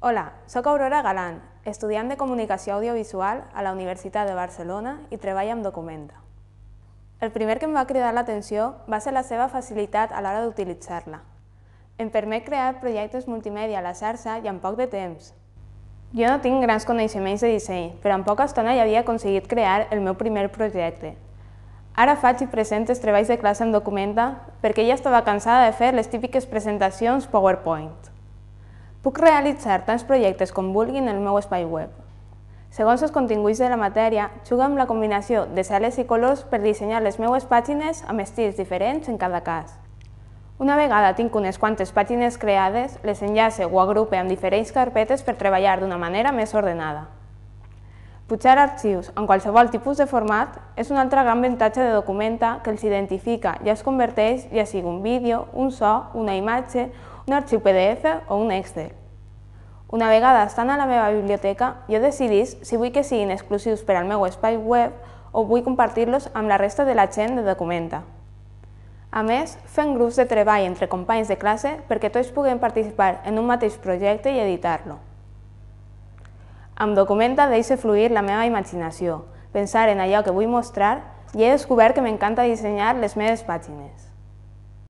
Hola, soc Aurora Galant, estudiant de Comunicació Audiovisual a la Universitat de Barcelona i treballo amb Documenta. El primer que em va cridar l'atenció va ser la seva facilitat a l'hora d'utilitzar-la. Em permet crear projectes multimèdia a la xarxa i en poc de temps. Jo no tinc grans coneixements de disseny, però en poca estona ja havia aconseguit crear el meu primer projecte. Ara faig i presento els treballs de classe amb Documenta perquè ja estava cansada de fer les típiques presentacions PowerPoint. Puc realitzar tants projectes com vulgui en el meu espai web. Segons els continguts de la matèria, jugo amb la combinació de sales i colors per dissenyar les meves pàgines amb estils diferents en cada cas. Una vegada tinc unes quantes pàgines creades, les enllace o agrupe amb diferents carpetes per treballar d'una manera més ordenada. Pujar arxius en qualsevol tipus de format és un altre gran avantatge de Documenta que els identifica i els converteix ja sigui un vídeo, un so, una imatge, un arxiu PDF o un Excel. Una vegada estan a la meva biblioteca, jo decidís si vull que siguin exclusius per al meu espai web o vull compartir-los amb la resta de la gent de Documenta. A més, fem grups de treball entre companys de classe perquè tots puguem participar en un mateix projecte i editar-lo. Amb Documenta deixo fluir la meva imaginació, pensar en allò que vull mostrar i he descobert que m'encanta dissenyar les meves pàgines.